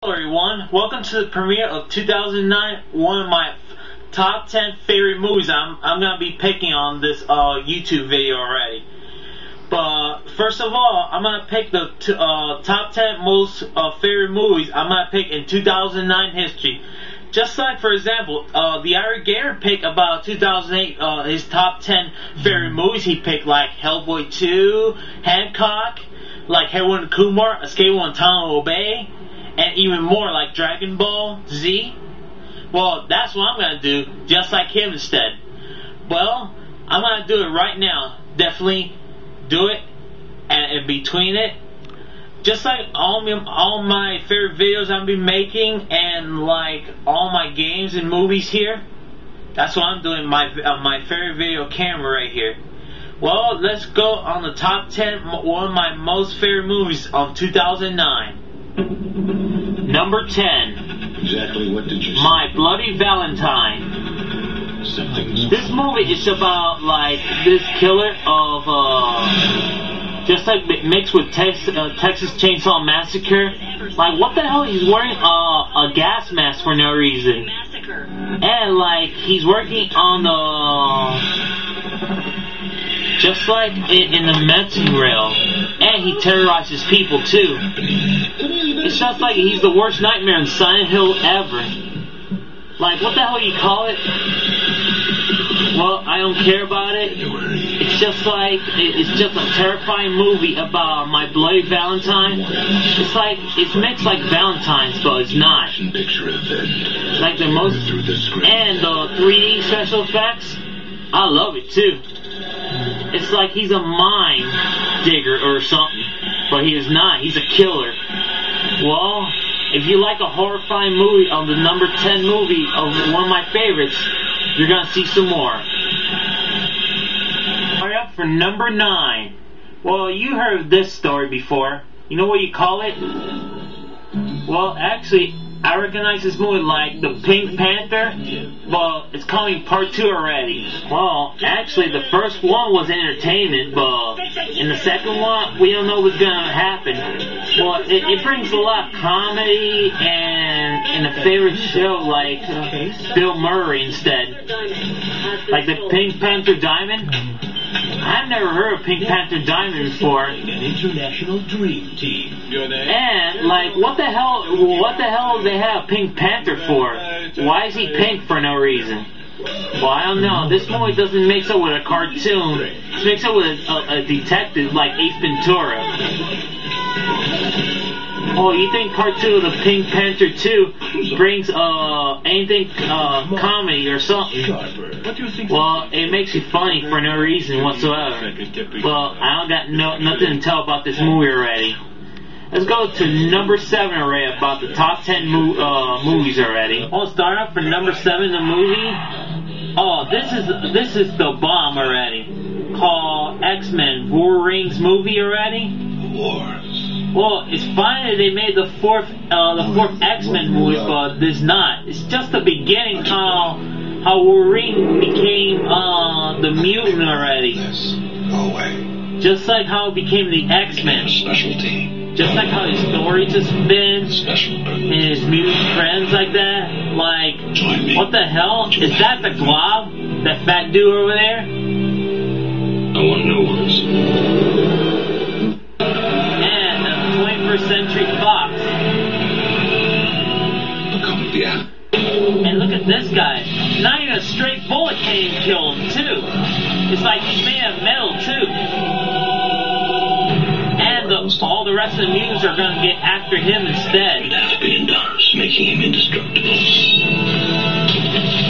Hello everyone, welcome to the premiere of 2009, one of my top 10 favorite movies I'm going to be picking on this YouTube video already. But first of all, I'm going to pick the top 10 most favorite movies I'm going to pick in 2009 history. Just like, for example, the Ira Gator picked about 2008, his top 10 favorite movies he picked, like Hellboy 2, Hancock, like Harold and Kumar, Escape on Guantanamo Bay, and even more like Dragon Ball Z. Well, that's what I'm going to do, just like him instead. Well, I'm going to do it right now. Definitely do it, and in between it, just like all my favorite videos I'll be making, and like all my games and movies here, that's what I'm doing, my favorite video camera right here. Well, let's go on the top 10, one of my most favorite movies of 2009. Number 10. Exactly what did you say? My Bloody Valentine. This movie is about like this killer of just like mixed with Texas Chainsaw Massacre. Like, what the hell? He's wearing a gas mask for no reason, and like he's working on the just like in the medicine rail, and he terrorizes people too. It's just like he's the worst nightmare in Silent Hill ever. Like, what the hell you call it? Well, I don't care about it. It's just like, it's just a terrifying movie about My Bloody Valentine. It's like, it's mixed like Valentine's, but it's not. Like the most, and the 3D special effects, I love it too. It's like he's a mine digger or something, but he is not. He's a killer. Well, if you like a horrifying movie of the number 10 movie of one of my favorites, you're gonna see some more. Hurry up for number 9. Well, you heard this story before. You know what you call it? Well, actually, I recognize this movie like the Pink Panther, but it's coming part 2 already. Well, actually the first one was entertainment, but in the second one, we don't know what's gonna happen. Well, it brings a lot of comedy and a favorite show like Bill Murray instead. Like the Pink Panther Diamond. I've never heard of Pink Panther Diamond before. An international dream team. And like, what the hell do they have Pink Panther for? Why is he pink for no reason? Well, I don't know. This movie doesn't mix up with a cartoon. It mixes up with a detective like Ace Ventura. Oh, you think part 2 of the Pink Panther 2 brings anything comedy or something? Well, it makes it funny for no reason whatsoever. Well, I don't got nothing to tell about this movie already. Let's go to number 7 already, about the top 10 movies already. I'll start off for number 7, the movie. Oh, this is the bomb already. Called X-Men Wolverine's movie already. Well, it's fine that they made the fourth X-Men movie, but this not. It's just the beginning how Wolverine became the mutant already. Just like how it became the X-Men. Just like how his story just been, and his mutant friends like that. Like, what the hell? Is that the Glob? That fat dude over there? I want no words. And the 21st Century Fox. And look at this guy. Not even a straight bullet can't even kill him, too. It's like he's made of metal, too. And all the rest of the mutants are going to get after him instead. $500 million, making him indestructible.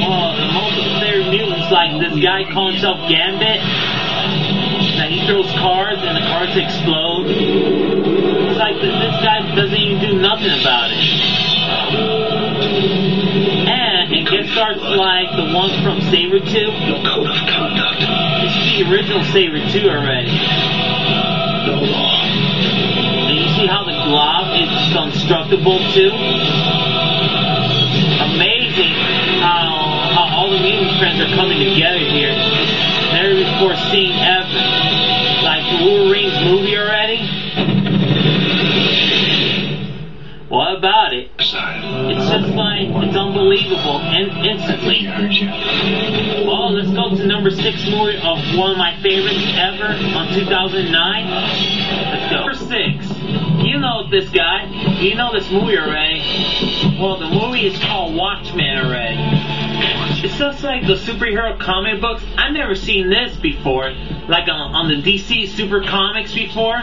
Oh, the most favorite mutants, like this guy calling himself Gambit. Now he throws cards and the cards explode. It's like this guy doesn't even do nothing about it. And it gets starts like the ones from Saber 2. Your code of conduct. This is the original Saber 2 already. No law. And you see how the Glob is unstructable too? Amazing how all the mutant friends are coming together here. Never before seen ever. Like Wolverine's movie already? What about it? It's just like, it's unbelievable, and instantly. Well, let's go to number 6 movie of one of my favorites ever on 2009. Let's go. Number 6. You know this guy. You know this movie already. Well, the movie is called Watchmen already. It's just like the superhero comic books. I've never seen this before. Like on the DC Super Comics before.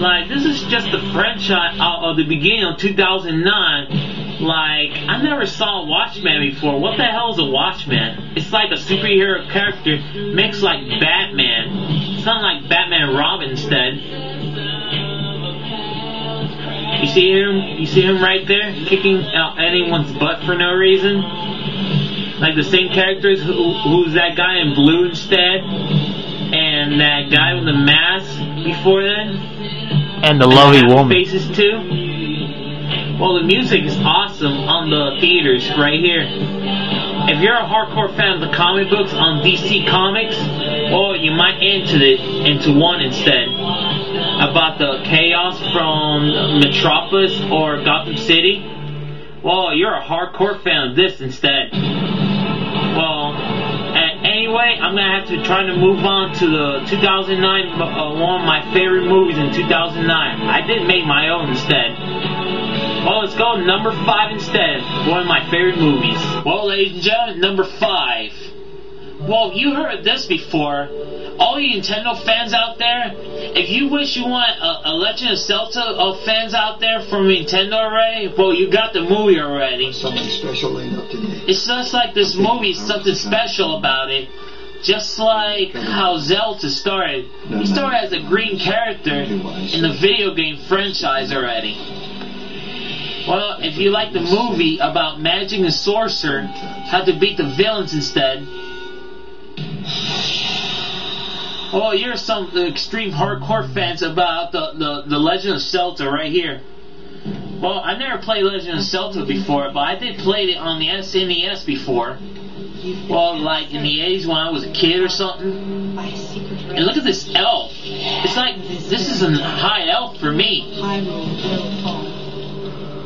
Like, this is just the franchise of the beginning of 2009. Like, I never saw Watchmen before. What the hell is a Watchman? It's like a superhero character mixed like Batman. It's not like Batman and Robin instead. You see him? You see him right there? Kicking out anyone's butt for no reason? Like the same characters who's that guy in blue instead? And that guy with the mask before then? And the lovely woman. Faces too. Well, the music is awesome on the theaters right here. If you're a hardcore fan of the comic books on DC Comics, well, you might enter it into one instead. About the chaos from Metropolis or Gotham City. Well, you're a hardcore fan of this instead. Well, anyway, I'm gonna have to try to move on to the 2009, one of my favorite movies in 2009. I did make my own instead. Well, let's go number 5 instead. One of my favorite movies. Well, ladies and gentlemen, number 5. Well, you heard this before. All you Nintendo fans out there, if you wish you want a Legend of Zelda fans out there from Nintendo already, well, you got the movie already. Something special laid up today. It's just like this movie is something special about it. Just like how Zelda started. He started as a green character in the video game franchise already. Well, if you like the movie about magic and sorcerer, how to beat the villains instead, well, you're some extreme hardcore fans about the Legend of Zelda right here. Well, I never played Legend of Zelda before, but I did play it on the SNES before. Well, like in the 80s when I was a kid or something. And look at this elf. It's like, this is a high elf for me.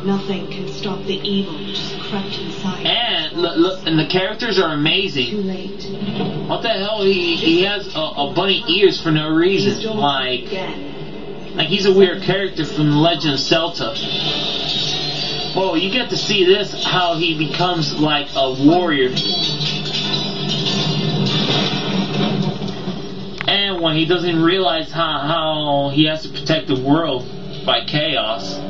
Nothing can stop the evil which has crept inside. And look, and the characters are amazing. Too late. What the hell? He has a bunny ears for no reason. Like he's a weird character from the Legend of Zelda. Well, you get to see this, how he becomes like a warrior. And when he doesn't realize how he has to protect the world by chaos,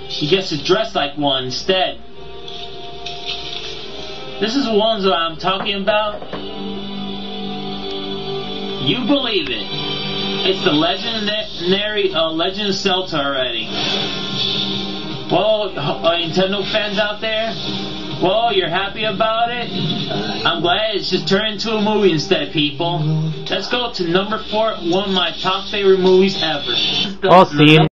he gets to dress like one instead. This is the ones that I'm talking about. You believe it. It's the legendary Legend of Zelda already. Well, Nintendo fans out there, well, you're happy about it? I'm glad it's just turned into a movie instead, people. Let's go to number 4, one of my top favorite movies ever. Well, see you.